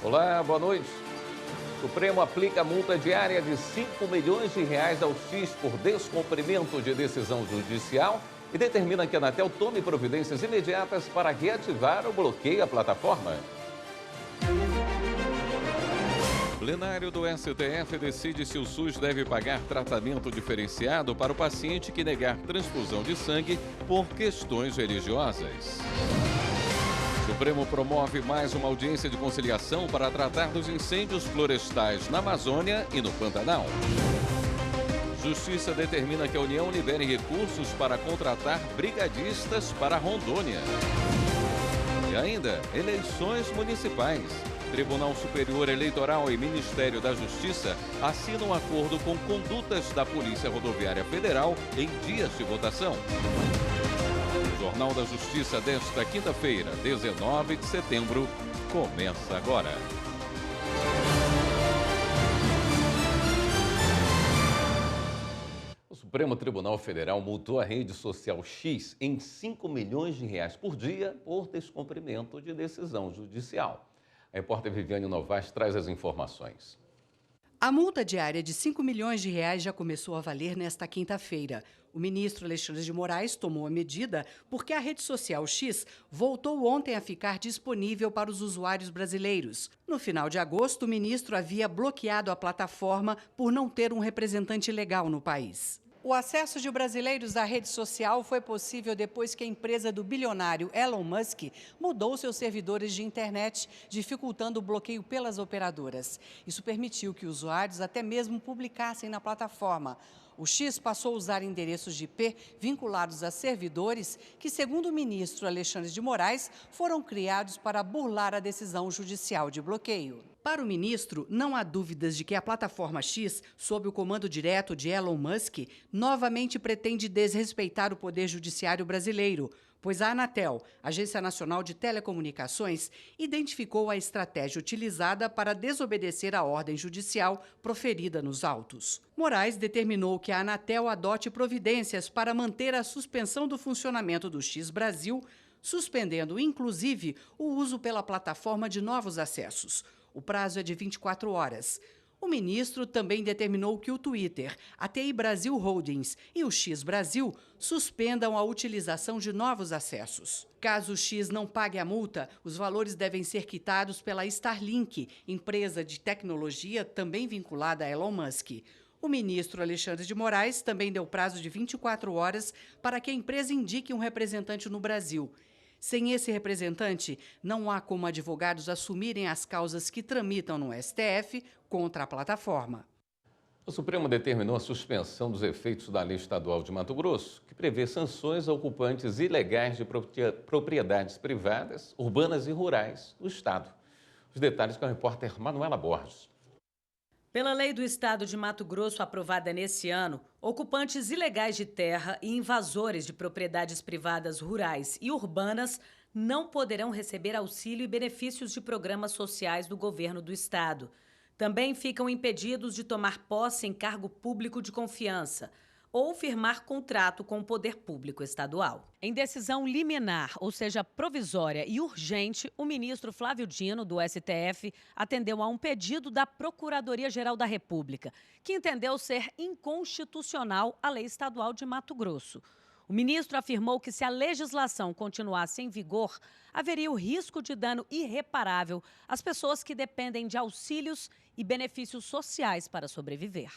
Olá, boa noite. O Supremo aplica multa diária de R$5 milhões ao X por descumprimento de decisão judicial e determina que a Anatel tome providências imediatas para reativar ou bloqueio à plataforma. O plenário do STF decide se o SUS deve pagar tratamento diferenciado para o paciente que negar transfusão de sangue por questões religiosas. O Supremo promove mais uma audiência de conciliação para tratar dos incêndios florestais na Amazônia e no Pantanal. Justiça determina que a União libere recursos para contratar brigadistas para Rondônia. E ainda, eleições municipais. Tribunal Superior Eleitoral e Ministério da Justiça assinam um acordo com condutas da Polícia Rodoviária Federal em dias de votação. O Jornal da Justiça desta quinta-feira, 19 de setembro, começa agora. O Supremo Tribunal Federal multou a rede social X em R$5 milhões por dia por descumprimento de decisão judicial. A repórter Viviane Novaes traz as informações. A multa diária de R$5 milhões já começou a valer nesta quinta-feira. O ministro Alexandre de Moraes tomou a medida porque a rede social X voltou ontem a ficar disponível para os usuários brasileiros. No final de agosto, o ministro havia bloqueado a plataforma por não ter um representante legal no país. O acesso de brasileiros à rede social foi possível depois que a empresa do bilionário Elon Musk mudou seus servidores de internet, dificultando o bloqueio pelas operadoras. Isso permitiu que usuários até mesmo publicassem na plataforma. O X passou a usar endereços de IP vinculados a servidores que, segundo o ministro Alexandre de Moraes, foram criados para burlar a decisão judicial de bloqueio. Para o ministro, não há dúvidas de que a plataforma X, sob o comando direto de Elon Musk, novamente pretende desrespeitar o poder judiciário brasileiro, pois a Anatel, Agência Nacional de Telecomunicações, identificou a estratégia utilizada para desobedecer a ordem judicial proferida nos autos. Moraes determinou que a Anatel adote providências para manter a suspensão do funcionamento do X Brasil, suspendendo, inclusive, o uso pela plataforma de novos acessos. O prazo é de 24 horas. O ministro também determinou que o Twitter, a TI Brasil Holdings e o X Brasil suspendam a utilização de novos acessos. Caso o X não pague a multa, os valores devem ser quitados pela Starlink, empresa de tecnologia também vinculada a Elon Musk. O ministro Alexandre de Moraes também deu prazo de 24 horas para que a empresa indique um representante no Brasil. Sem esse representante, não há como advogados assumirem as causas que tramitam no STF contra a plataforma. O Supremo determinou a suspensão dos efeitos da Lei Estadual de Mato Grosso, que prevê sanções a ocupantes ilegais de propriedades privadas, urbanas e rurais do Estado. Os detalhes com a repórter Manuela Borges. Pela lei do Estado de Mato Grosso, aprovada nesse ano, ocupantes ilegais de terra e invasores de propriedades privadas rurais e urbanas não poderão receber auxílio e benefícios de programas sociais do governo do Estado. Também ficam impedidos de tomar posse em cargo público de confiança ou firmar contrato com o poder público estadual. Em decisão liminar, ou seja, provisória e urgente, o ministro Flávio Dino, do STF, atendeu a um pedido da Procuradoria-Geral da República, que entendeu ser inconstitucional a Lei Estadual de Mato Grosso. O ministro afirmou que, se a legislação continuasse em vigor, haveria o risco de dano irreparável às pessoas que dependem de auxílios e benefícios sociais para sobreviver.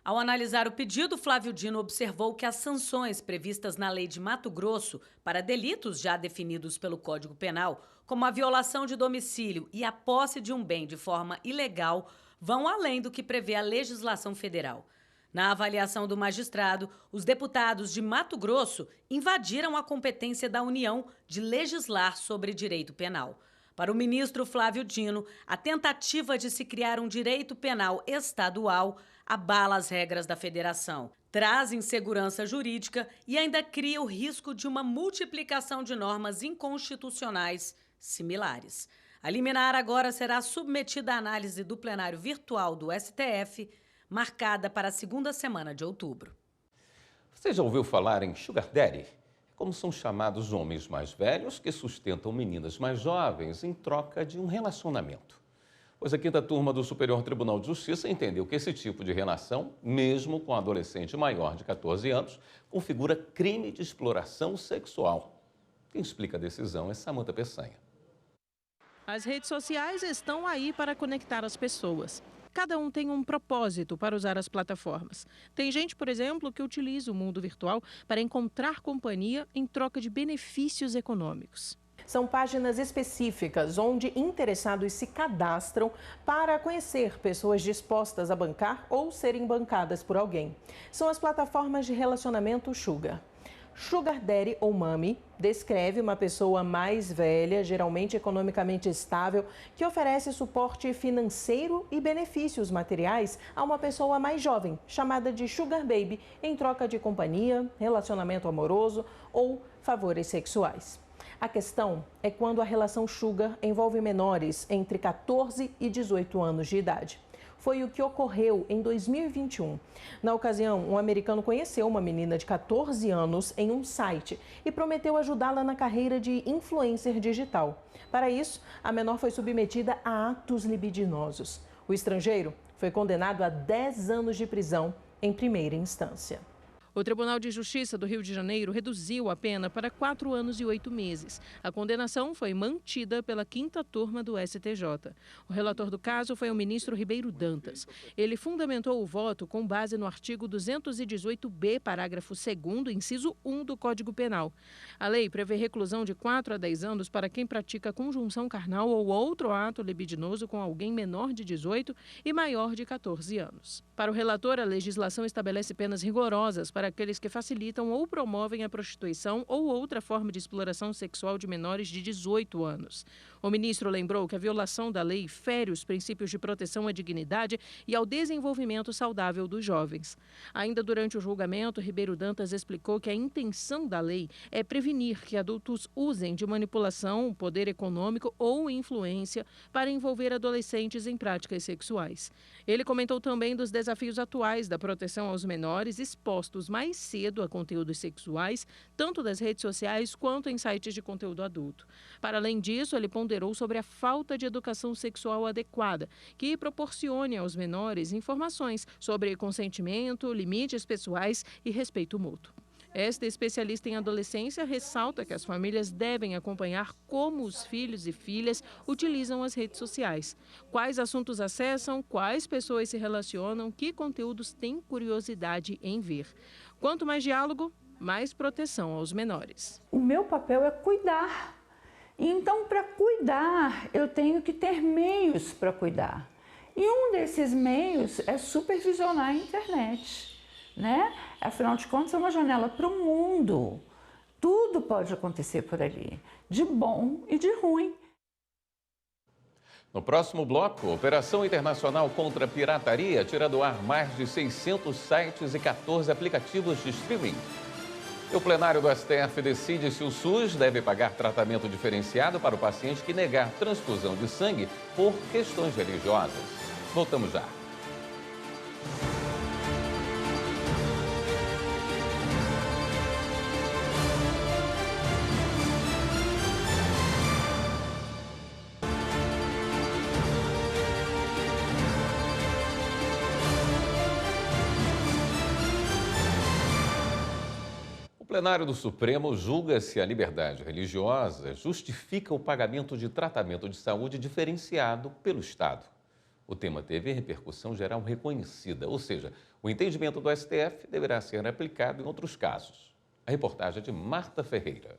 Ao analisar o pedido, Flávio Dino observou que as sanções previstas na Lei de Mato Grosso para delitos já definidos pelo Código Penal, como a violação de domicílio e a posse de um bem de forma ilegal, vão além do que prevê a legislação federal. Na avaliação do magistrado, os deputados de Mato Grosso invadiram a competência da União de legislar sobre direito penal. Para o ministro Flávio Dino, a tentativa de se criar um direito penal estadual abala as regras da federação, traz insegurança jurídica e ainda cria o risco de uma multiplicação de normas inconstitucionais similares. A liminar agora será submetida à análise do plenário virtual do STF, marcada para a segunda semana de outubro. Você já ouviu falar em Sugar Daddy? Como são chamados homens mais velhos que sustentam meninas mais jovens em troca de um relacionamento. Pois a 5ª turma do Superior Tribunal de Justiça entendeu que esse tipo de relação, mesmo com adolescente maior de 14 anos, configura crime de exploração sexual. Quem explica a decisão é Samanta Peçanha. As redes sociais estão aí para conectar as pessoas. Cada um tem um propósito para usar as plataformas. Tem gente, por exemplo, que utiliza o mundo virtual para encontrar companhia em troca de benefícios econômicos. São páginas específicas onde interessados se cadastram para conhecer pessoas dispostas a bancar ou serem bancadas por alguém. São as plataformas de relacionamento Sugar. Sugar Daddy ou Mommy descreve uma pessoa mais velha, geralmente economicamente estável, que oferece suporte financeiro e benefícios materiais a uma pessoa mais jovem, chamada de Sugar Baby, em troca de companhia, relacionamento amoroso ou favores sexuais. A questão é quando a relação Sugar envolve menores entre 14 e 18 anos de idade. Foi o que ocorreu em 2021. Na ocasião, um americano conheceu uma menina de 14 anos em um site e prometeu ajudá-la na carreira de influencer digital. Para isso, a menor foi submetida a atos libidinosos. O estrangeiro foi condenado a 10 anos de prisão em primeira instância. O Tribunal de Justiça do Rio de Janeiro reduziu a pena para 4 anos e 8 meses. A condenação foi mantida pela 5ª turma do STJ. O relator do caso foi o ministro Ribeiro Dantas. Ele fundamentou o voto com base no artigo 218b, parágrafo 2º, inciso 1 do Código Penal. A lei prevê reclusão de 4 a 10 anos para quem pratica conjunção carnal ou outro ato libidinoso com alguém menor de 18 e maior de 14 anos. Para o relator, a legislação estabelece penas rigorosas para aqueles que facilitam ou promovem a prostituição ou outra forma de exploração sexual de menores de 18 anos. O ministro lembrou que a violação da lei fere os princípios de proteção à dignidade e ao desenvolvimento saudável dos jovens. Ainda durante o julgamento, Ribeiro Dantas explicou que a intenção da lei é prevenir que adultos usem de manipulação, poder econômico ou influência para envolver adolescentes em práticas sexuais. Ele comentou também dos desafios atuais da proteção aos menores expostos mais cedo a conteúdos sexuais, tanto das redes sociais quanto em sites de conteúdo adulto. Para além disso, ele ponderou sobre a falta de educação sexual adequada, que proporcione aos menores informações sobre consentimento, limites pessoais e respeito mútuo. Esta especialista em adolescência ressalta que as famílias devem acompanhar como os filhos e filhas utilizam as redes sociais, quais assuntos acessam, quais pessoas se relacionam, que conteúdos têm curiosidade em ver. Quanto mais diálogo, mais proteção aos menores. O meu papel é cuidar. Então, para cuidar, eu tenho que ter meios para cuidar. E um desses meios é supervisionar a internet, né? Afinal de contas, é uma janela para o mundo. Tudo pode acontecer por ali, de bom e de ruim. No próximo bloco, Operação Internacional contra a Pirataria tira do ar mais de 600 sites e 14 aplicativos de streaming. E o plenário do STF decide se o SUS deve pagar tratamento diferenciado para o paciente que negar transfusão de sangue por questões religiosas. Voltamos já. O plenário do Supremo julga se a liberdade religiosa justifica o pagamento de tratamento de saúde diferenciado pelo Estado. O tema teve repercussão geral reconhecida, ou seja, o entendimento do STF deverá ser aplicado em outros casos. A reportagem é de Marta Ferreira.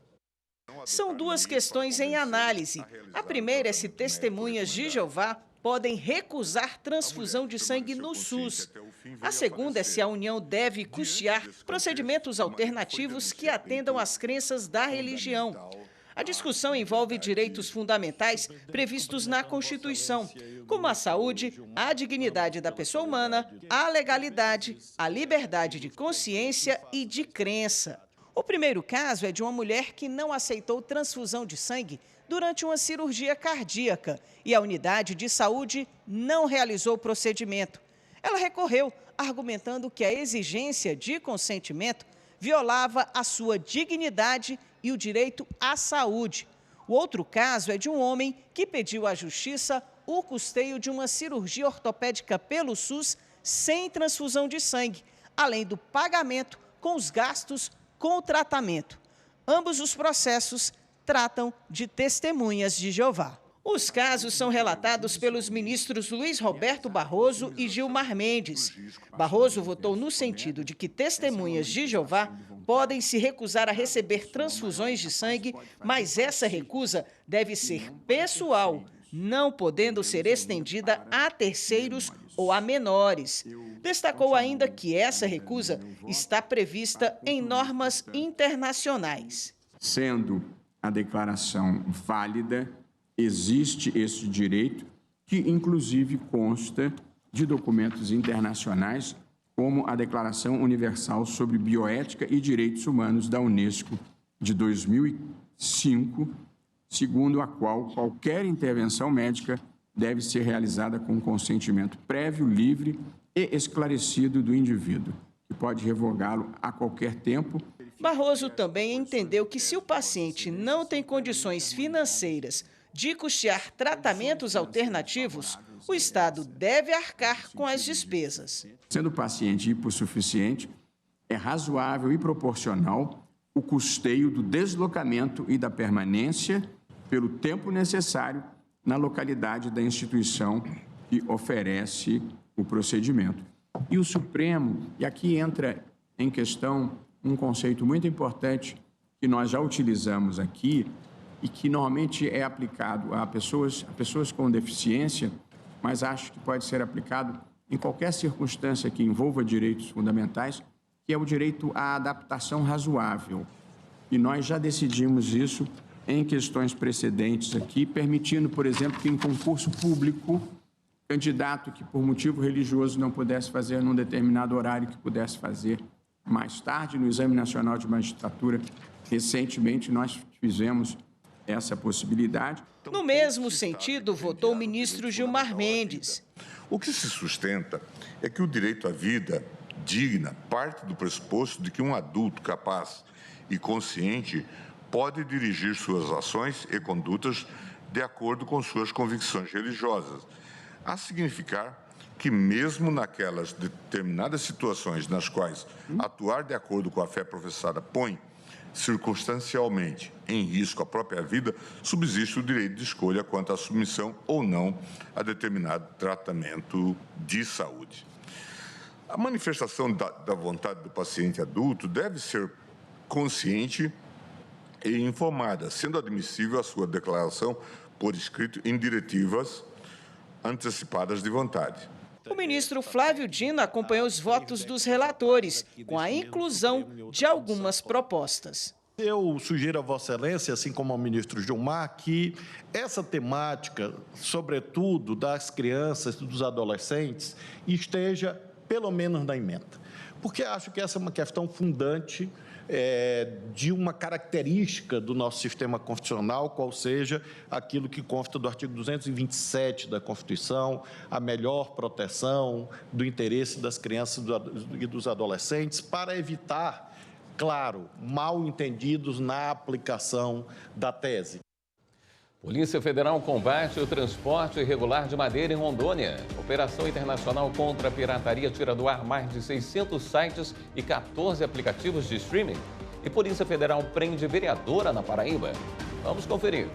São duas questões em análise. A primeira é se testemunhas de Jeová podem recusar transfusão de sangue no SUS. A segunda é se a União deve custear procedimentos alternativos que atendam às crenças da religião. A discussão envolve direitos fundamentais previstos na Constituição, como a saúde, a dignidade da pessoa humana, a legalidade, a liberdade de consciência e de crença. O primeiro caso é de uma mulher que não aceitou transfusão de sangue durante uma cirurgia cardíaca e a unidade de saúde não realizou o procedimento. Ela recorreu, argumentando que a exigência de consentimento violava a sua dignidade e o direito à saúde. O outro caso é de um homem que pediu à justiça o custeio de uma cirurgia ortopédica pelo SUS sem transfusão de sangue, além do pagamento com os gastos com o tratamento. Ambos os processos tratam de testemunhas de Jeová. Os casos são relatados pelos ministros Luiz Roberto Barroso e Gilmar Mendes. Barroso votou no sentido de que testemunhas de Jeová podem se recusar a receber transfusões de sangue, mas essa recusa deve ser pessoal, não podendo ser estendida a terceiros ou a menores. Destacou ainda que essa recusa está prevista em normas internacionais. Sendo a declaração válida, existe esse direito, que inclusive consta de documentos internacionais, como a Declaração Universal sobre Bioética e Direitos Humanos da Unesco de 2005, segundo a qual qualquer intervenção médica deve ser realizada com consentimento prévio, livre e esclarecido do indivíduo, que pode revogá-lo a qualquer tempo. Barroso também entendeu que se o paciente não tem condições financeiras de custear tratamentos alternativos, o Estado deve arcar com as despesas. Sendo o paciente hipossuficiente, é razoável e proporcional o custeio do deslocamento e da permanência pelo tempo necessário na localidade da instituição que oferece o procedimento. E o Supremo, e aqui entra em questão um conceito muito importante que nós já utilizamos aqui e que normalmente é aplicado a pessoas com deficiência, mas acho que pode ser aplicado em qualquer circunstância que envolva direitos fundamentais, que é o direito à adaptação razoável. E nós já decidimos isso em questões precedentes aqui, permitindo, por exemplo, que em concurso público, candidato que por motivo religioso não pudesse fazer num determinado horário, que pudesse fazer mais tarde. No Exame Nacional de Magistratura, recentemente, nós fizemos essa possibilidade. No mesmo sentido, votou o ministro Gilmar Mendes. O que se sustenta é que o direito à vida digna parte do pressuposto de que um adulto capaz e consciente pode dirigir suas ações e condutas de acordo com suas convicções religiosas, a significar que mesmo naquelas determinadas situações nas quais atuar de acordo com a fé professada põe circunstancialmente em risco a própria vida, subsiste o direito de escolha quanto à submissão ou não a determinado tratamento de saúde. A manifestação da vontade do paciente adulto deve ser consciente e informada, sendo admissível a sua declaração por escrito em diretivas antecipadas de vontade. O ministro Flávio Dino acompanhou os votos dos relatores, com a inclusão de algumas propostas. Eu sugiro a Vossa Excelência, assim como ao ministro Gilmar, que essa temática, sobretudo das crianças e dos adolescentes, esteja pelo menos na emenda. Porque acho que essa é uma questão fundante de uma característica do nosso sistema constitucional, qual seja aquilo que consta do artigo 227 da Constituição, a melhor proteção do interesse das crianças e dos adolescentes, para evitar, claro, mal-entendidos na aplicação da tese. Polícia Federal combate o transporte irregular de madeira em Rondônia. Operação internacional contra a pirataria tira do ar mais de 600 sites e 14 aplicativos de streaming. E Polícia Federal prende vereadora na Paraíba. Vamos conferir.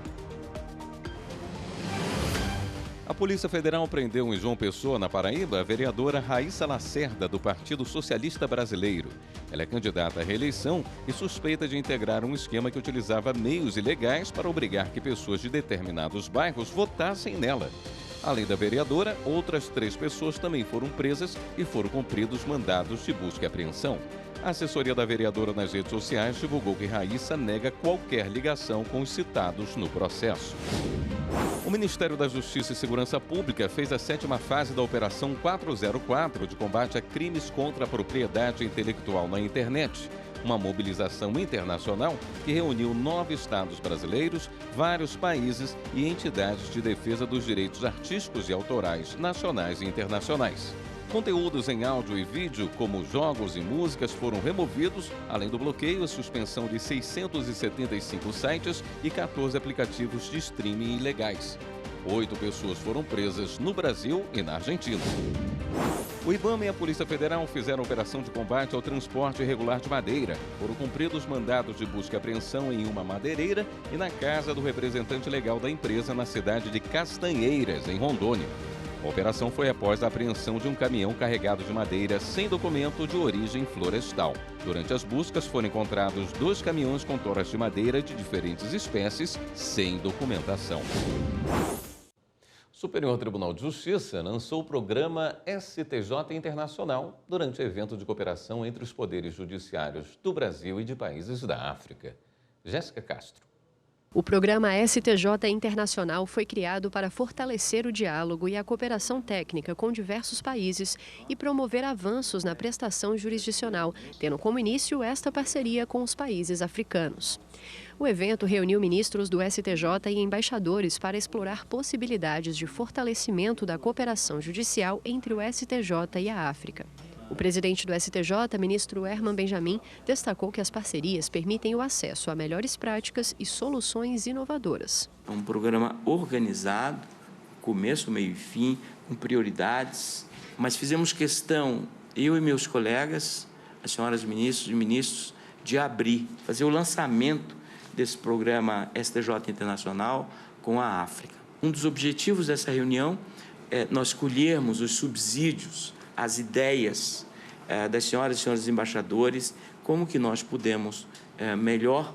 A Polícia Federal prendeu em João Pessoa, na Paraíba, a vereadora Raíssa Lacerda, do Partido Socialista Brasileiro. Ela é candidata à reeleição e suspeita de integrar um esquema que utilizava meios ilegais para obrigar que pessoas de determinados bairros votassem nela. Além da vereadora, outras 3 pessoas também foram presas e foram cumpridos mandados de busca e apreensão. A assessoria da vereadora nas redes sociais divulgou que Raíssa nega qualquer ligação com os citados no processo. O Ministério da Justiça e Segurança Pública fez a 7ª fase da Operação 404 de combate a crimes contra a propriedade intelectual na internet. Uma mobilização internacional que reuniu 9 estados brasileiros, vários países e entidades de defesa dos direitos artísticos e autorais nacionais e internacionais. Conteúdos em áudio e vídeo, como jogos e músicas, foram removidos, além do bloqueio e suspensão de 675 sites e 14 aplicativos de streaming ilegais. 8 pessoas foram presas no Brasil e na Argentina. O IBAMA e a Polícia Federal fizeram operação de combate ao transporte irregular de madeira. Foram cumpridos mandados de busca e apreensão em uma madeireira e na casa do representante legal da empresa na cidade de Castanheiras, em Rondônia. A operação foi após a apreensão de um caminhão carregado de madeira sem documento de origem florestal. Durante as buscas foram encontrados 2 caminhões com toras de madeira de diferentes espécies sem documentação. O Superior Tribunal de Justiça lançou o programa STJ Internacional durante o evento de cooperação entre os poderes judiciários do Brasil e de países da África. Jéssica Castro. O programa STJ Internacional foi criado para fortalecer o diálogo e a cooperação técnica com diversos países e promover avanços na prestação jurisdicional, tendo como início esta parceria com os países africanos. O evento reuniu ministros do STJ e embaixadores para explorar possibilidades de fortalecimento da cooperação judicial entre o STJ e a África. O presidente do STJ, ministro Herman Benjamin, destacou que as parcerias permitem o acesso a melhores práticas e soluções inovadoras. É um programa organizado, começo, meio e fim, com prioridades, mas fizemos questão, eu e meus colegas, as senhoras ministras e ministros, de fazer o lançamento desse programa STJ Internacional com a África. Um dos objetivos dessa reunião é nós colhermos os subsídios, as ideias das senhoras e senhores embaixadores, como que nós podemos melhor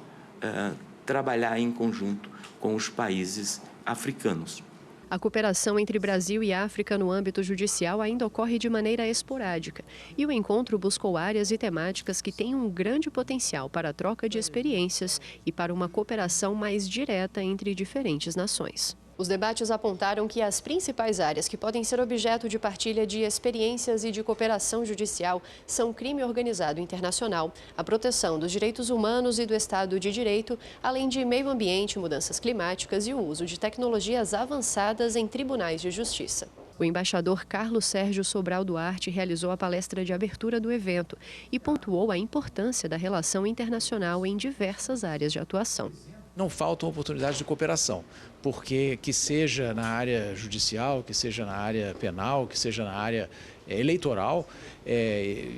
trabalhar em conjunto com os países africanos. A cooperação entre Brasil e África no âmbito judicial ainda ocorre de maneira esporádica e o encontro buscou áreas e temáticas que têm um grande potencial para a troca de experiências e para uma cooperação mais direta entre diferentes nações. Os debates apontaram que as principais áreas que podem ser objeto de partilha de experiências e de cooperação judicial são crime organizado internacional, a proteção dos direitos humanos e do Estado de Direito, além de meio ambiente, mudanças climáticas e o uso de tecnologias avançadas em tribunais de justiça. O embaixador Carlos Sérgio Sobral Duarte realizou a palestra de abertura do evento e pontuou a importância da relação internacional em diversas áreas de atuação. Não faltam oportunidades de cooperação, porque que seja na área judicial, que seja na área penal, que seja na área eleitoral,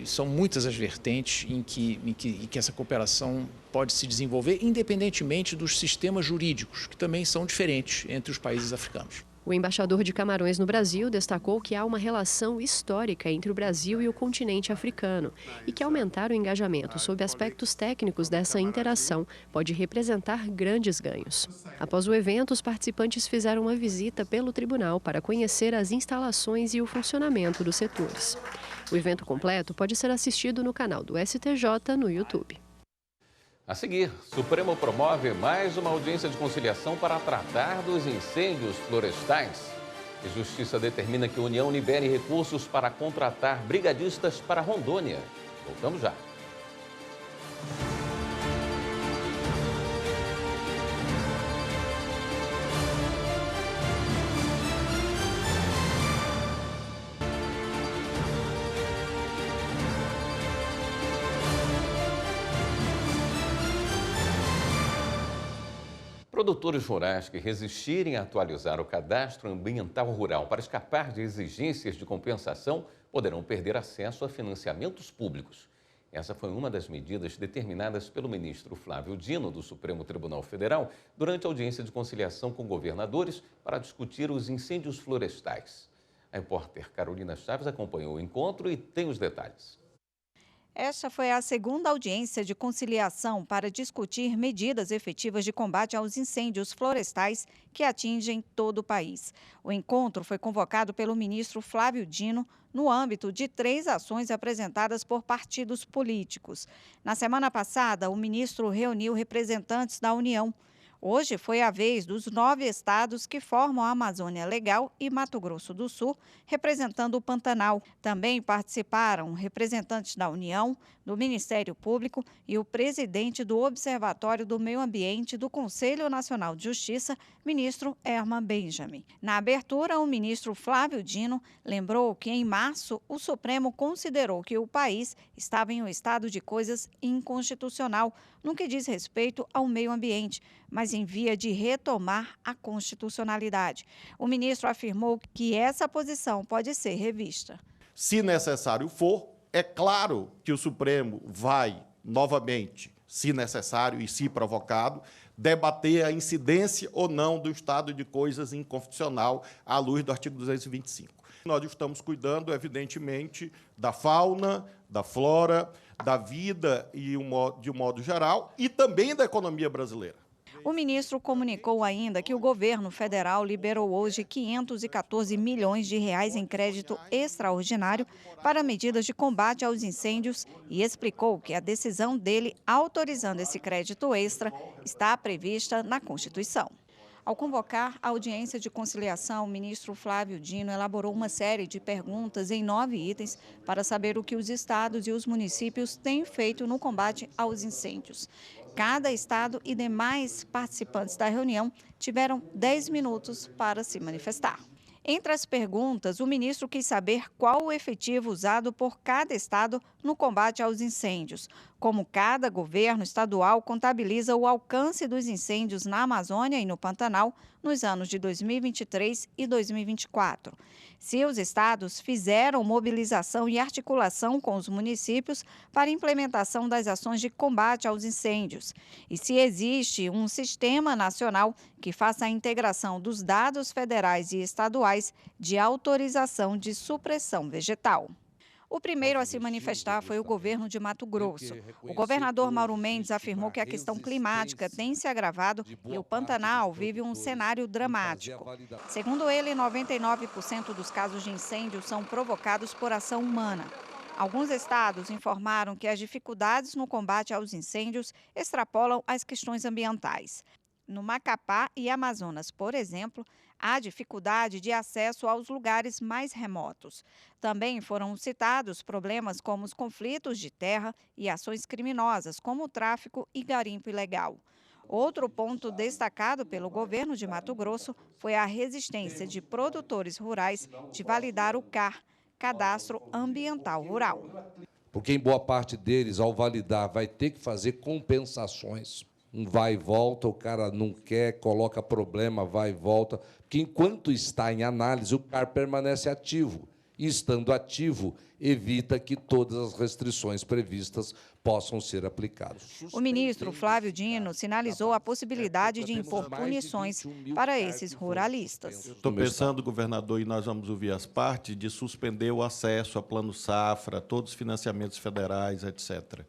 são muitas as vertentes em que essa cooperação pode se desenvolver, independentemente dos sistemas jurídicos, que também são diferentes entre os países africanos. O embaixador de Camarões no Brasil destacou que há uma relação histórica entre o Brasil e o continente africano e que aumentar o engajamento sob aspectos técnicos dessa interação pode representar grandes ganhos. Após o evento, os participantes fizeram uma visita pelo tribunal para conhecer as instalações e o funcionamento dos setores. O evento completo pode ser assistido no canal do STJ no YouTube. A seguir, Supremo promove mais uma audiência de conciliação para tratar dos incêndios florestais. E Justiça determina que a União libere recursos para contratar brigadistas para Rondônia. Voltamos já. Produtores rurais que resistirem a atualizar o cadastro ambiental rural para escapar de exigências de compensação poderão perder acesso a financiamentos públicos. Essa foi uma das medidas determinadas pelo ministro Flávio Dino, do Supremo Tribunal Federal, durante a audiência de conciliação com governadores para discutir os incêndios florestais. A repórter Carolina Chaves acompanhou o encontro e tem os detalhes. Esta foi a segunda audiência de conciliação para discutir medidas efetivas de combate aos incêndios florestais que atingem todo o país. O encontro foi convocado pelo ministro Flávio Dino no âmbito de 3 ações apresentadas por partidos políticos. Na semana passada, o ministro reuniu representantes da União. Hoje foi a vez dos 9 estados que formam a Amazônia Legal e Mato Grosso do Sul, representando o Pantanal. Também participaram representantes da União, do Ministério Público e o presidente do Observatório do Meio Ambiente do Conselho Nacional de Justiça, ministro Herman Benjamin. Na abertura, o ministro Flávio Dino lembrou que em março o Supremo considerou que o país estava em um estado de coisas inconstitucional no que diz respeito ao meio ambiente, mas mas em via de retomar a constitucionalidade. O ministro afirmou que essa posição pode ser revista. Se necessário for, é claro que o Supremo vai, novamente, se necessário e se provocado, debater a incidência ou não do estado de coisas inconstitucional à luz do artigo 225. Nós estamos cuidando, evidentemente, da fauna, da flora, da vida de um modo geral e também da economia brasileira. O ministro comunicou ainda que o governo federal liberou hoje 514 milhões de reais em crédito extraordinário para medidas de combate aos incêndios e explicou que a decisão dele autorizando esse crédito extra está prevista na Constituição. Ao convocar a audiência de conciliação, o ministro Flávio Dino elaborou uma série de perguntas em 9 itens para saber o que os estados e os municípios têm feito no combate aos incêndios. Cada estado e demais participantes da reunião tiveram 10 minutos para se manifestar. Entre as perguntas, o ministro quis saber qual o efetivo usado por cada estado no combate aos incêndios, como cada governo estadual contabiliza o alcance dos incêndios na Amazônia e no Pantanal nos anos de 2023 e 2024. Se os estados fizeram mobilização e articulação com os municípios para a implementação das ações de combate aos incêndios. E se existe um sistema nacional que faça a integração dos dados federais e estaduais de autorização de supressão vegetal. O primeiro a se manifestar foi o governo de Mato Grosso. O governador Mauro Mendes afirmou que a questão climática tem se agravado e o Pantanal vive um cenário dramático. Segundo ele, 99% dos casos de incêndio são provocados por ação humana. Alguns estados informaram que as dificuldades no combate aos incêndios extrapolam as questões ambientais. No Macapá e Amazonas, por exemplo, há dificuldade de acesso aos lugares mais remotos. Também foram citados problemas como os conflitos de terra e ações criminosas, como o tráfico e garimpo ilegal. Outro ponto destacado pelo governo de Mato Grosso foi a resistência de produtores rurais de validar o CAR, Cadastro Ambiental Rural. Porque em boa parte deles, ao validar, vai ter que fazer compensações. Um vai e volta, o cara não quer, coloca problema, vai e volta. Porque enquanto está em análise, o CAR permanece ativo. E, estando ativo, evita que todas as restrições previstas possam ser aplicadas. O ministro Flávio Dino sinalizou a possibilidade de impor punições para esses ruralistas. Estou pensando, governador, e nós vamos ouvir as partes, de suspender o acesso a Plano Safra, todos os financiamentos federais, etc.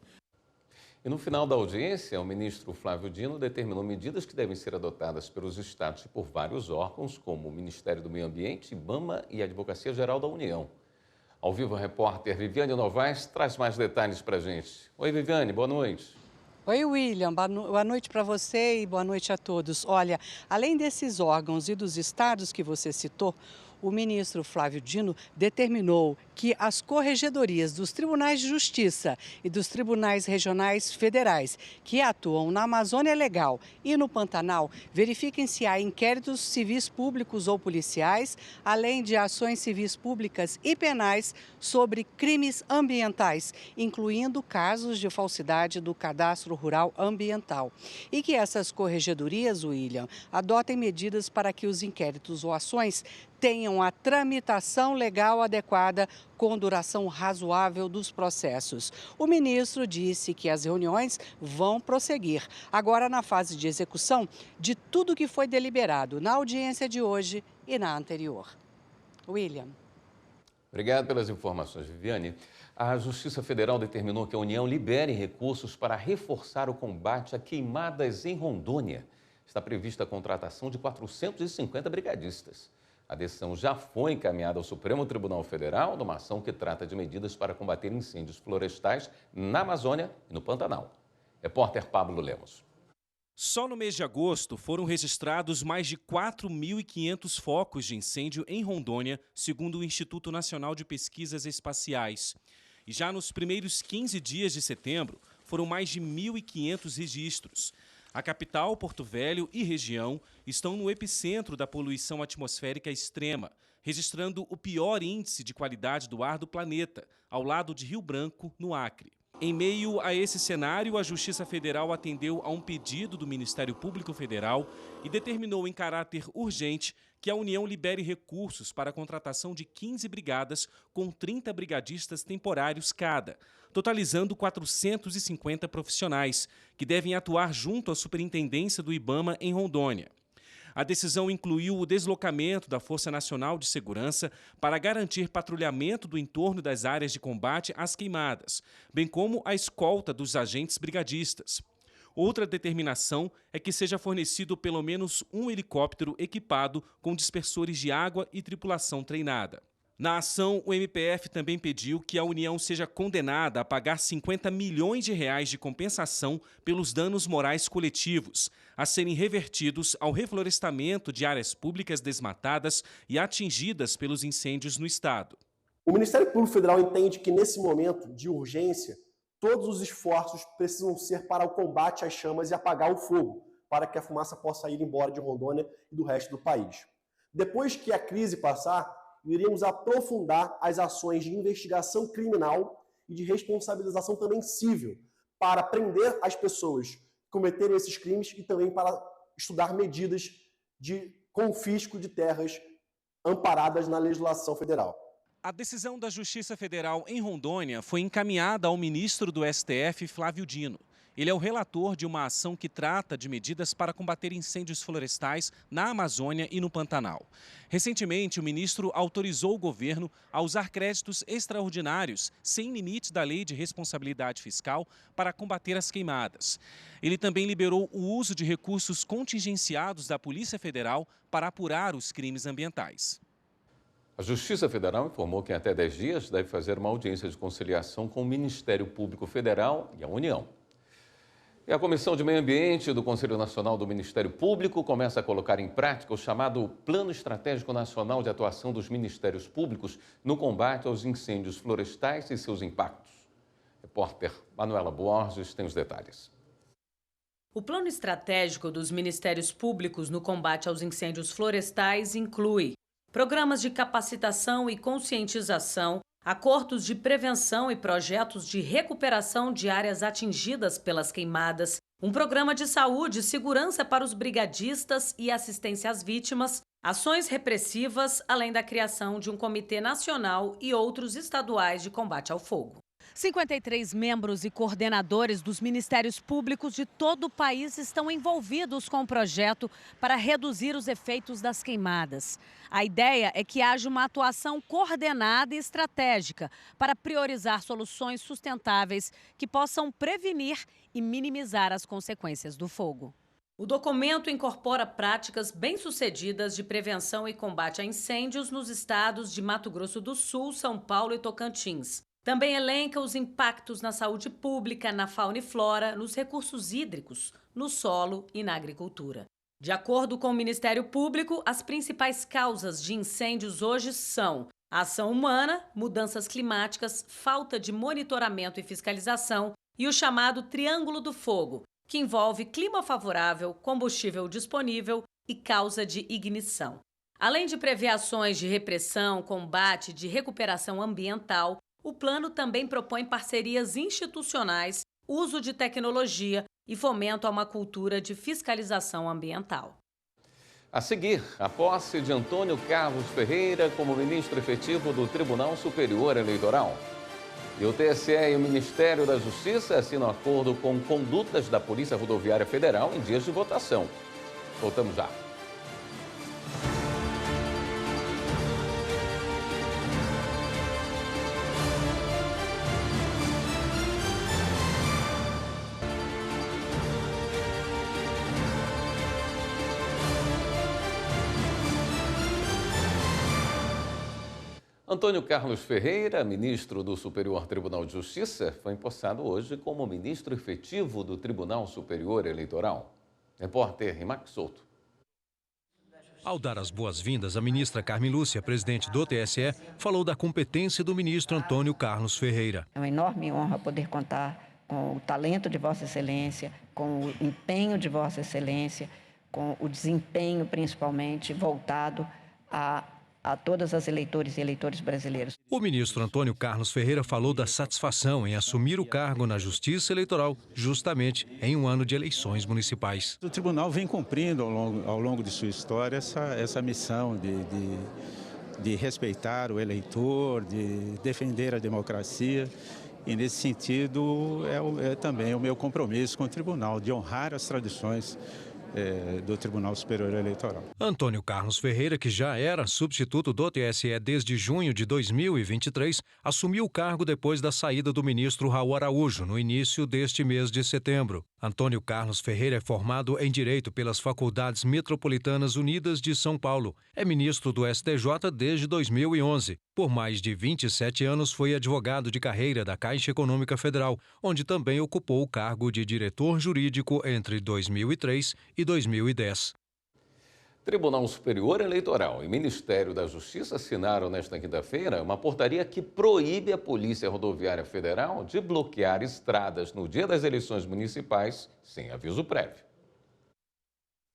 E no final da audiência, o ministro Flávio Dino determinou medidas que devem ser adotadas pelos estados e por vários órgãos, como o Ministério do Meio Ambiente, IBAMA e a Advocacia Geral da União. Ao vivo, a repórter Viviane Novaes traz mais detalhes para a gente. Oi, Viviane, boa noite. Oi, William, boa noite para você e boa noite a todos. Olha, além desses órgãos e dos estados que você citou, o ministro Flávio Dino determinou que as corregedorias dos tribunais de justiça e dos tribunais regionais federais que atuam na Amazônia Legal e no Pantanal verifiquem se há inquéritos civis públicos ou policiais, além de ações civis públicas e penais sobre crimes ambientais, incluindo casos de falsidade do Cadastro Rural Ambiental. E que essas corregedorias, William, adotem medidas para que os inquéritos ou ações tenham a tramitação legal adequada com duração razoável dos processos. O ministro disse que as reuniões vão prosseguir, agora na fase de execução de tudo que foi deliberado na audiência de hoje e na anterior. William. Obrigado pelas informações, Viviane. A Justiça Federal determinou que a União libere recursos para reforçar o combate a queimadas em Rondônia. Está prevista a contratação de 450 brigadistas. A decisão já foi encaminhada ao Supremo Tribunal Federal numa ação que trata de medidas para combater incêndios florestais na Amazônia e no Pantanal. Repórter Pablo Lemos. Só no mês de agosto foram registrados mais de 4.500 focos de incêndio em Rondônia, segundo o Instituto Nacional de Pesquisas Espaciais. E já nos primeiros 15 dias de setembro, foram mais de 1.500 registros. A capital, Porto Velho e região estão no epicentro da poluição atmosférica extrema, registrando o pior índice de qualidade do ar do planeta, ao lado de Rio Branco, no Acre. Em meio a esse cenário, a Justiça Federal atendeu a um pedido do Ministério Público Federal e determinou em caráter urgente que a União libere recursos para a contratação de 15 brigadas com 30 brigadistas temporários cada, totalizando 450 profissionais, que devem atuar junto à Superintendência do IBAMA em Rondônia. A decisão incluiu o deslocamento da Força Nacional de Segurança para garantir patrulhamento do entorno das áreas de combate às queimadas, bem como a escolta dos agentes brigadistas. Outra determinação é que seja fornecido pelo menos um helicóptero equipado com dispersores de água e tripulação treinada. Na ação, o MPF também pediu que a União seja condenada a pagar 50 milhões de reais de compensação pelos danos morais coletivos, a serem revertidos ao reflorestamento de áreas públicas desmatadas e atingidas pelos incêndios no estado. O Ministério Público Federal entende que, nesse momento de urgência, todos os esforços precisam ser para o combate às chamas e apagar o fogo, para que a fumaça possa ir embora de Rondônia e do resto do país. Depois que a crise passar, iremos aprofundar as ações de investigação criminal e de responsabilização também civil, para prender as pessoas que cometeram esses crimes e também para estudar medidas de confisco de terras amparadas na legislação federal. A decisão da Justiça Federal em Rondônia foi encaminhada ao ministro do STF, Flávio Dino. Ele é o relator de uma ação que trata de medidas para combater incêndios florestais na Amazônia e no Pantanal. Recentemente, o ministro autorizou o governo a usar créditos extraordinários, sem limites da Lei de Responsabilidade Fiscal, para combater as queimadas. Ele também liberou o uso de recursos contingenciados da Polícia Federal para apurar os crimes ambientais. A Justiça Federal informou que em até 10 dias deve fazer uma audiência de conciliação com o Ministério Público Federal e a União. E a Comissão de Meio Ambiente do Conselho Nacional do Ministério Público começa a colocar em prática o chamado Plano Estratégico Nacional de Atuação dos Ministérios Públicos no combate aos incêndios florestais e seus impactos. Repórter Manuela Borges tem os detalhes. O Plano Estratégico dos Ministérios Públicos no combate aos incêndios florestais inclui programas de capacitação e conscientização, acordos de prevenção e projetos de recuperação de áreas atingidas pelas queimadas, um programa de saúde e segurança para os brigadistas e assistência às vítimas, ações repressivas, além da criação de um comitê nacional e outros estaduais de combate ao fogo. 53 membros e coordenadores dos ministérios públicos de todo o país estão envolvidos com o projeto para reduzir os efeitos das queimadas. A ideia é que haja uma atuação coordenada e estratégica para priorizar soluções sustentáveis que possam prevenir e minimizar as consequências do fogo. O documento incorpora práticas bem-sucedidas de prevenção e combate a incêndios nos estados de Mato Grosso do Sul, São Paulo e Tocantins. Também elenca os impactos na saúde pública, na fauna e flora, nos recursos hídricos, no solo e na agricultura. De acordo com o Ministério Público, as principais causas de incêndios hoje são a ação humana, mudanças climáticas, falta de monitoramento e fiscalização e o chamado Triângulo do Fogo, que envolve clima favorável, combustível disponível e causa de ignição. Além de prever ações de repressão, combate e de recuperação ambiental, o plano também propõe parcerias institucionais, uso de tecnologia e fomento a uma cultura de fiscalização ambiental. A seguir, a posse de Antônio Carlos Ferreira como ministro efetivo do Tribunal Superior Eleitoral. E o TSE e o Ministério da Justiça assinam acordo com condutas da Polícia Rodoviária Federal em dias de votação. Voltamos já. Antônio Carlos Ferreira, ministro do Superior Tribunal de Justiça, foi empossado hoje como ministro efetivo do Tribunal Superior Eleitoral. Repórter Rimac Souto. Ao dar as boas-vindas, a ministra Carmen Lúcia, presidente do TSE, falou da competência do ministro Antônio Carlos Ferreira. É uma enorme honra poder contar com o talento de Vossa Excelência, com o empenho de Vossa Excelência, com o desempenho, principalmente, voltado a a todas as eleitoras e eleitores brasileiros. O ministro Antônio Carlos Ferreira falou da satisfação em assumir o cargo na Justiça Eleitoral, justamente em um ano de eleições municipais. O tribunal vem cumprindo ao longo de sua história essa missão de respeitar o eleitor, de defender a democracia. E, nesse sentido, é também o meu compromisso com o tribunal, de honrar as tradições do Tribunal Superior Eleitoral. Antônio Carlos Ferreira, que já era substituto do TSE desde junho de 2023, assumiu o cargo depois da saída do ministro Raul Araújo, no início deste mês de setembro. Antônio Carlos Ferreira é formado em Direito pelas Faculdades Metropolitanas Unidas de São Paulo. É ministro do STJ desde 2011. Por mais de 27 anos foi advogado de carreira da Caixa Econômica Federal, onde também ocupou o cargo de diretor jurídico entre 2003 e 2010. Tribunal Superior Eleitoral e Ministério da Justiça assinaram nesta quinta-feira uma portaria que proíbe a Polícia Rodoviária Federal de bloquear estradas no dia das eleições municipais sem aviso prévio.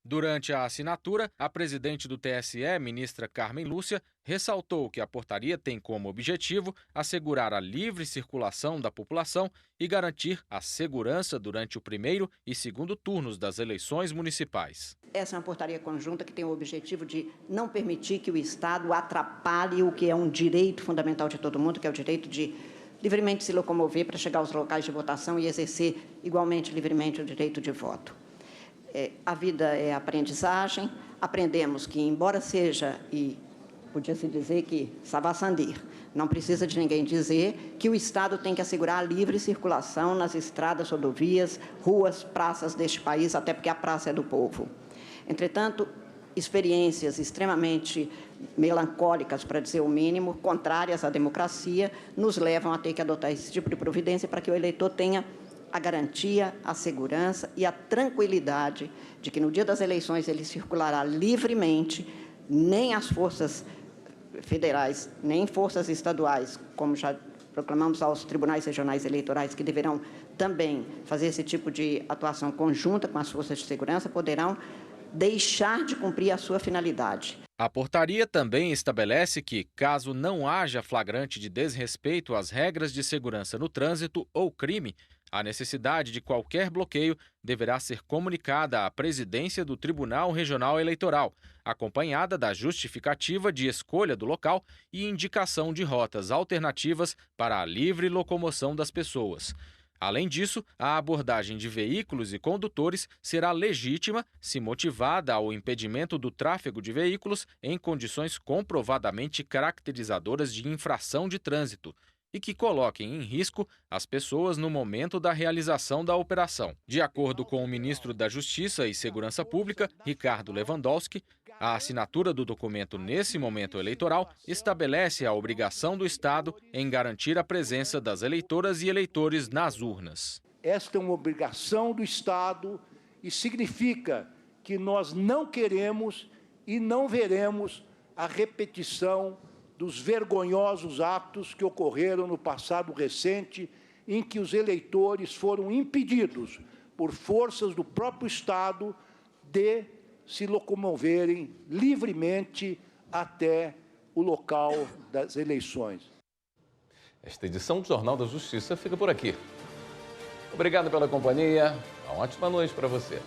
Durante a assinatura, a presidente do TSE, ministra Carmen Lúcia, ressaltou que a portaria tem como objetivo assegurar a livre circulação da população e garantir a segurança durante o primeiro e segundo turnos das eleições municipais. Essa é uma portaria conjunta que tem o objetivo de não permitir que o Estado atrapalhe o que é um direito fundamental de todo mundo, que é o direito de livremente se locomover para chegar aos locais de votação e exercer igualmente livremente o direito de voto. A vida é aprendizagem, aprendemos que, embora seja, e podia-se dizer que Savassandir, não precisa de ninguém dizer que o Estado tem que assegurar a livre circulação nas estradas, rodovias, ruas, praças deste país, até porque a praça é do povo. Entretanto, experiências extremamente melancólicas, para dizer o mínimo, contrárias à democracia, nos levam a ter que adotar esse tipo de providência para que o eleitor tenha a garantia, a segurança e a tranquilidade de que no dia das eleições ele circulará livremente, nem as forças federais, nem forças estaduais, como já proclamamos aos tribunais regionais eleitorais, que deverão também fazer esse tipo de atuação conjunta com as forças de segurança, poderão deixar de cumprir a sua finalidade. A portaria também estabelece que, caso não haja flagrante de desrespeito às regras de segurança no trânsito ou crime, a necessidade de qualquer bloqueio deverá ser comunicada à presidência do Tribunal Regional Eleitoral, acompanhada da justificativa de escolha do local e indicação de rotas alternativas para a livre locomoção das pessoas. Além disso, a abordagem de veículos e condutores será legítima se motivada ao impedimento do tráfego de veículos em condições comprovadamente caracterizadoras de infração de trânsito e que coloquem em risco as pessoas no momento da realização da operação. De acordo com o ministro da Justiça e Segurança Pública, Ricardo Lewandowski, a assinatura do documento nesse momento eleitoral estabelece a obrigação do Estado em garantir a presença das eleitoras e eleitores nas urnas. Esta é uma obrigação do Estado e significa que nós não queremos e não veremos a repetição dos vergonhosos atos que ocorreram no passado recente, em que os eleitores foram impedidos por forças do próprio Estado de se locomoverem livremente até o local das eleições. Esta edição do Jornal da Justiça fica por aqui. Obrigado pela companhia. Uma ótima noite para você.